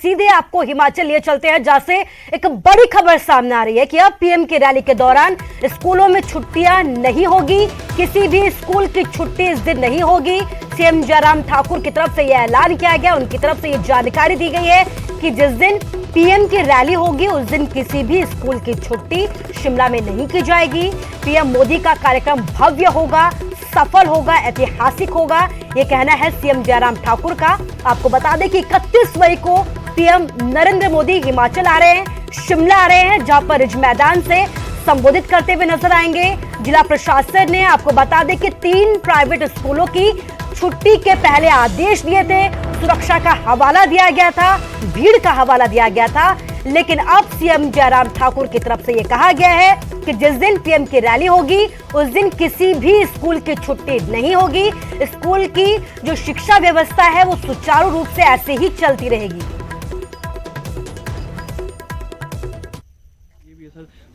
सीधे आपको हिमाचल लिए चलते हैं, जहां से एक बड़ी खबर सामने आ रही है कि अब पीएम की रैली के दौरान स्कूलों में छुट्टियां नहीं होगी। किसी भी स्कूल की छुट्टी इस दिन नहीं होगी। सीएम जयराम ठाकुर की तरफ से यह ऐलान किया गया, उनकी तरफ से यह जानकारी दी गई है कि जिस दिन पीएम की रैली होगी उस दिन किसी भी स्कूल की छुट्टी शिमला में नहीं की जाएगी। पीएम मोदी का कार्यक्रम भव्य होगा, सफल होगा, ऐतिहासिक होगा, यह कहना है सीएम जयराम ठाकुर का। आपको बता दें कि 31 मई को पीएम नरेंद्र मोदी हिमाचल आ रहे हैं, शिमला आ रहे हैं, जहां पर रिज मैदान से संबोधित करते हुए नजर आएंगे। जिला प्रशासन ने आपको बता दें कि 3 प्राइवेट स्कूलों की छुट्टी के पहले आदेश दिए थे, सुरक्षा का हवाला दिया गया था, भीड़ का हवाला दिया गया था, लेकिन अब सीएम जयराम ठाकुर की तरफ से यह कहा गया है कि जिस दिन पीएम की रैली होगी उस दिन किसी भी स्कूल की छुट्टी नहीं होगी। स्कूल की जो शिक्षा व्यवस्था है वो सुचारू रूप से ऐसे ही चलती रहेगी।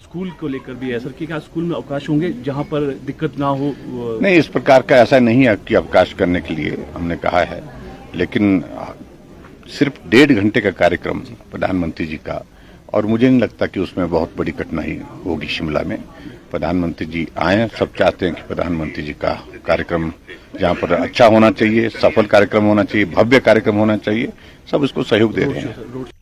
स्कूल को लेकर भी है सर कि क्या स्कूल में अवकाश होंगे जहां पर दिक्कत ना हो? नहीं, इस प्रकार का ऐसा नहीं है कि अवकाश करने के लिए हमने कहा है, लेकिन सिर्फ 1.5 घंटे का कार्यक्रम प्रधानमंत्री जी का, और मुझे नहीं लगता कि उसमें बहुत बड़ी कठिनाई होगी शिमला में। प्रधानमंत्री जी आए, सब चाहते हैं कि प्रधानमंत्री जी का कार्यक्रम जहां पर अच्छा होना चाहिए, सफल कार्यक्रम होना चाहिए, भव्य कार्यक्रम होना चाहिए, सब इसको सहयोग दे रहे हैं।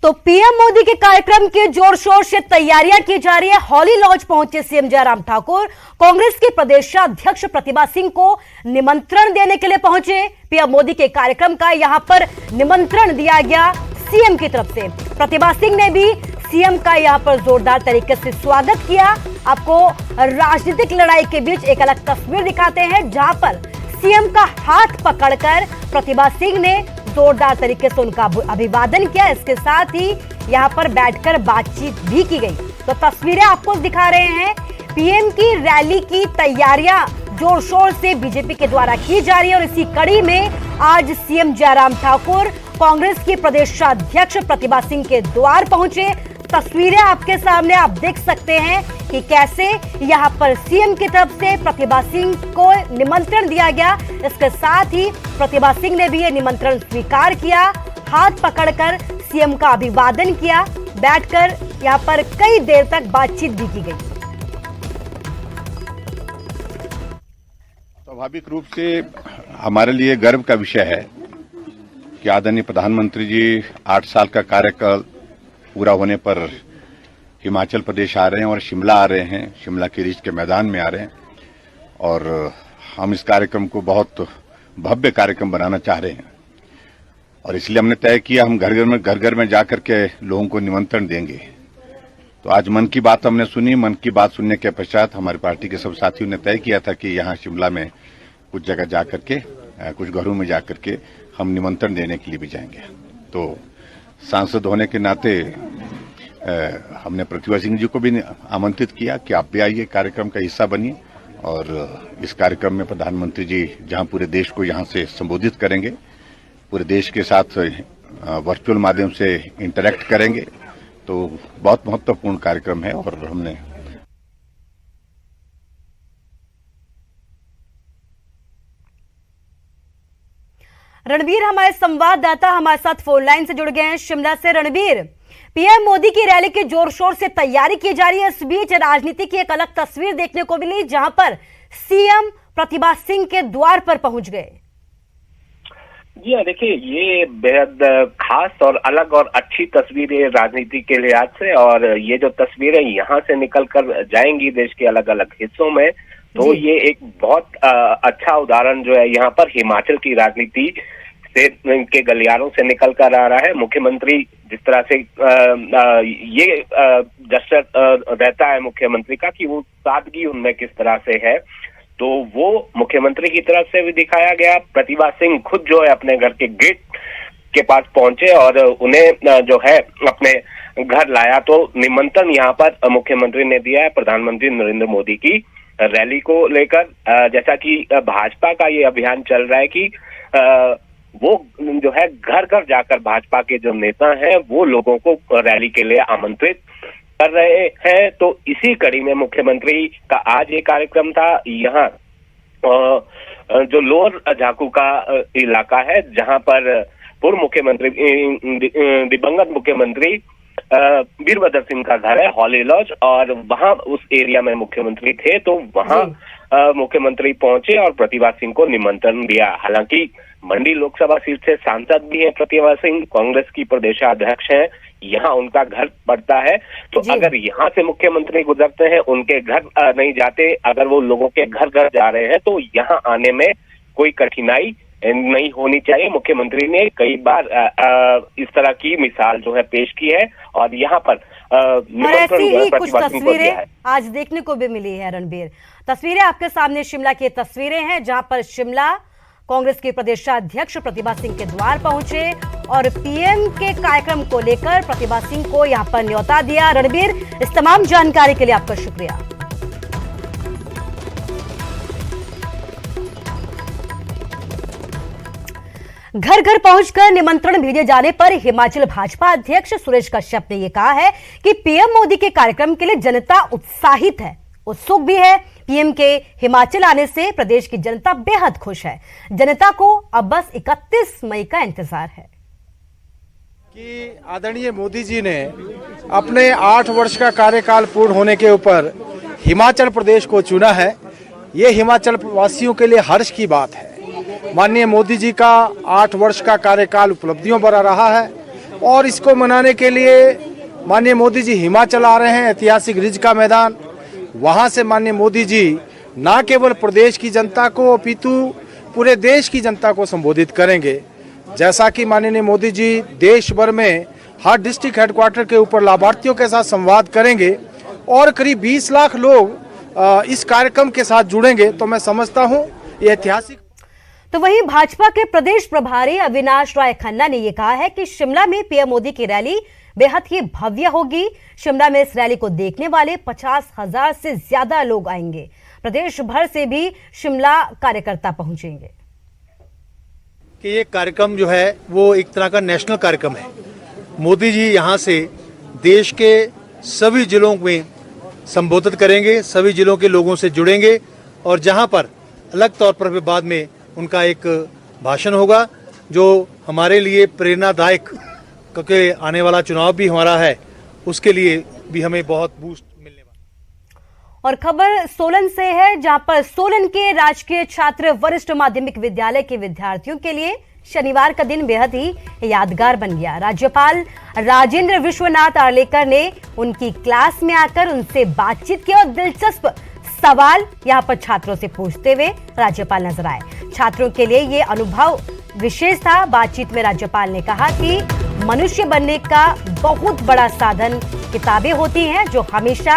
तो पीएम मोदी के कार्यक्रम के जोर शोर से तैयारियां की जा रही है। हॉली लॉज पहुंचे सीएम जयराम ठाकुर कांग्रेस के प्रदेशाध्यक्ष प्रतिभा सिंह को निमंत्रण देने के लिए पहुंचे। पीएम मोदी के कार्यक्रम का यहां पर निमंत्रण दिया गया सीएम की तरफ से। प्रतिभा सिंह ने भी सीएम का यहां पर जोरदार तरीके से स्वागत किया। आपको राजनीतिक लड़ाई के बीच एक अलग तस्वीर दिखाते हैं, जहां पर सीएम का हाथ पकड़कर प्रतिभा सिंह ने जोरदार तरीके से उनका अभिवादन किया। इसके साथ ही यहां पर बैठकर बातचीत भी की गई। तो तस्वीरें आपको दिखा रहे हैं, पीएम की रैली की तैयारियां जोर शोर से बीजेपी के द्वारा की जा रही है और इसी कड़ी में आज सीएम जयराम ठाकुर कांग्रेस की प्रदेशाध्यक्ष प्रतिभा सिंह के द्वार पहुंचे। तस्वीरें आपके सामने आप देख सकते हैं कि कैसे यहां पर सीएम की तरफ से प्रतिभा सिंह को निमंत्रण दिया गया। इसके साथ ही प्रतिभा सिंह ने भी यह निमंत्रण स्वीकार किया, हाथ पकड़कर सीएम का अभिवादन किया, बैठकर यहां पर कई देर तक बातचीत भी की गई। स्वाभाविक रूप से हमारे लिए गर्व का विषय है कि आदरणीय प्रधानमंत्री जी 8 साल का कार्यकाल पूरा होने पर हिमाचल प्रदेश आ रहे हैं और शिमला आ रहे हैं, शिमला के रिज के मैदान में आ रहे हैं, और हम इस कार्यक्रम को बहुत भव्य कार्यक्रम बनाना चाह रहे हैं और इसलिए हमने तय किया हम घर घर में जाकर के लोगों को निमंत्रण देंगे। तो आज मन की बात हमने सुनी। मन की बात सुनने के पश्चात हमारी पार्टी के सब साथियों ने तय किया था कि यहाँ शिमला में कुछ जगह जाकर के, कुछ घरों में जाकर के हम निमंत्रण देने के लिए भी जाएंगे। तो सांसद होने के नाते हमने प्रतिभा सिंह जी को भी आमंत्रित किया कि आप भी आइए, कार्यक्रम का हिस्सा बनिए, और इस कार्यक्रम में प्रधानमंत्री जी जहां पूरे देश को यहां से संबोधित करेंगे, पूरे देश के साथ वर्चुअल माध्यम से इंटरेक्ट करेंगे, तो बहुत महत्वपूर्ण कार्यक्रम है। और हमने रणबीर हमारे संवाददाता हमारे साथ फोन लाइन से जुड़ गए हैं शिमला से। रणबीर, पीएम मोदी की रैली की जोर शोर से तैयारी की जा रही है, इस बीच राजनीति की एक अलग तस्वीर देखने को मिली, जहां पर सीएम प्रतिभा सिंह के द्वार पर पहुंच गए। जी हाँ, देखिए ये बेहद खास और अलग और अच्छी तस्वीर है राजनीति के लिहाज से, और ये जो तस्वीरें यहाँ से निकल कर जाएंगी देश के अलग अलग हिस्सों में, तो ये एक बहुत अच्छा उदाहरण जो है यहाँ पर हिमाचल की राजनीति से के गलियारों से निकल कर आ रहा है। मुख्यमंत्री जिस तरह से ये जस्टर रहता है मुख्यमंत्री का कि वो सादगी उनमें किस तरह से है, तो वो मुख्यमंत्री की तरफ से भी दिखाया गया। प्रतिभा सिंह खुद जो है अपने घर के गेट के पास पहुंचे और उन्हें जो है अपने घर लाया। तो निमंत्रण यहाँ पर मुख्यमंत्री ने दिया है प्रधानमंत्री नरेंद्र मोदी की रैली को लेकर। जैसा कि भाजपा का ये अभियान चल रहा है कि वो जो है घर घर जाकर भाजपा के जो नेता हैं वो लोगों को रैली के लिए आमंत्रित कर रहे हैं। तो इसी कड़ी में मुख्यमंत्री का आज ये कार्यक्रम था। यहाँ जो लोअर झाकू का इलाका है जहां पर पूर्व मुख्यमंत्री दिवंगत मुख्यमंत्री वीरभद्र सिंह का घर है, हॉली लॉज, और वहां उस एरिया में मुख्यमंत्री थे, तो वहां मुख्यमंत्री पहुंचे और प्रतिभा सिंह को निमंत्रण दिया। हालांकि मंडी लोकसभा सीट से सांसद भी है प्रतिभा सिंह, कांग्रेस की प्रदेशाध्यक्ष हैं, यहाँ उनका घर पड़ता है, तो अगर यहाँ से मुख्यमंत्री गुजरते हैं, उनके घर नहीं जाते, अगर वो लोगों के घर घर जा रहे हैं, तो यहाँ आने में कोई कठिनाई नहीं होनी चाहिए। मुख्यमंत्री ने कई बार इस तरह की मिसाल जो है पेश की है, और यहाँ पर ऐसी ही कुछ तस्वीरें आज देखने को भी मिली है। रणबीर, तस्वीरें आपके सामने शिमला की तस्वीरें हैं, जहां पर शिमला कांग्रेस के प्रदेशाध्यक्ष प्रतिभा सिंह के द्वार पहुंचे और पीएम के कार्यक्रम को लेकर प्रतिभा सिंह को यहां पर न्योता दिया। रणबीर, इस तमाम जानकारी के लिए आपका शुक्रिया। घर घर पहुंचकर निमंत्रण भेजे जाने पर हिमाचल भाजपा अध्यक्ष सुरेश कश्यप ने यह कहा है कि पीएम मोदी के कार्यक्रम के लिए जनता उत्साहित है, उत्सुक भी है। पीएम के हिमाचल आने से प्रदेश की जनता बेहद खुश है। जनता को अब बस 31 मई का इंतजार है कि आदरणीय मोदी जी ने अपने 8 वर्ष का कार्यकाल पूर्ण होने के ऊपर हिमाचल प्रदेश को चुना है। ये हिमाचल वासियों के लिए हर्ष की बात है। माननीय मोदी जी का 8 वर्ष का कार्यकाल उपलब्धियों भरा रहा है, और इसको मनाने के लिए माननीय मोदी जी हिमाचल आ रहे हैं, ऐतिहासिक रिज का मैदान। वहां से माननीय मोदी जी न केवल प्रदेश की जनता को अपितु पूरे देश की जनता को संबोधित करेंगे। जैसा कि माननीय मोदी जी देश भर में हर डिस्ट्रिक्ट हेडक्वार्टर के ऊपर लाभार्थियों के साथ संवाद करेंगे और करीब 20 लाख लोग इस कार्यक्रम के साथ जुड़ेंगे, तो मैं समझता हूं ये ऐतिहासिक। तो वहीं भाजपा के प्रदेश प्रभारी अविनाश राय खन्ना ने यह कहा है कि शिमला में पीएम मोदी की रैली बेहद ही भव्य होगी। शिमला में इस रैली को देखने वाले 50,000 से ज्यादा लोग आएंगे। प्रदेश भर से भी शिमला कार्यकर्ता पहुंचेंगे। कि ये कार्यक्रम जो है वो एक तरह का नेशनल कार्यक्रम है। मोदी जी यहाँ से देश के सभी जिलों में संबोधित करेंगे, सभी जिलों के लोगों से जुड़ेंगे, और जहाँ पर अलग तौर पर बाद में उनका एक भाषण होगा जो हमारे लिए प्रेरणादायक, क्योंकि आने वाला चुनाव भी हमारा है, उसके लिए भी हमें बहुत बूस्ट मिलने वाला। और खबर सोलन से है, जहां पर सोलन के राजकीय छात्र वरिष्ठ माध्यमिक विद्यालय के विद्यार्थियों के लिए शनिवार का दिन बेहद ही यादगार बन गया। राज्यपाल राजेंद्र विश्वनाथ आर्लेकर ने उनकी क्लास में आकर उनसे बातचीत की और दिलचस्प सवाल यहां पर छात्रों से पूछते हुए राज्यपाल नजर आए। छात्रों के लिए यह अनुभव विशेष था। बातचीत में राज्यपाल ने कहा कि मनुष्य बनने का बहुत बड़ा साधन किताबें होती हैं, जो हमेशा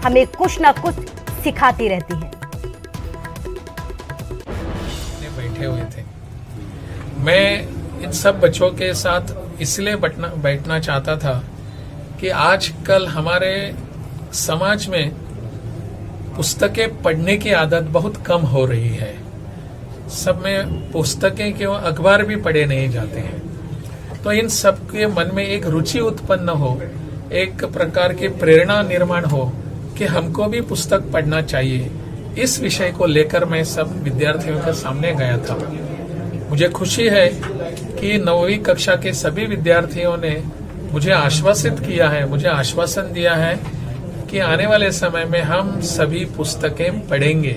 हमें कुछ न कुछ सिखाती रहती हैं। बैठे हुए थे, मैं इन सब बच्चों के साथ इसलिए बैठना चाहता था कि आजकल हमारे समाज में पुस्तकें पढ़ने की आदत बहुत कम हो रही है। सब में पुस्तकें क्यों, अखबार भी पढ़े नहीं जाते हैं। तो इन सब के मन में एक रुचि उत्पन्न हो, एक प्रकार की प्रेरणा निर्माण हो कि हमको भी पुस्तक पढ़ना चाहिए। इस विषय को लेकर मैं सब विद्यार्थियों के सामने गया था। मुझे खुशी है कि 9वीं कक्षा के सभी विद्यार्थियों ने मुझे आश्वासित किया है, मुझे आश्वासन दिया है कि आने वाले समय में हम सभी पुस्तकें पढ़ेंगे।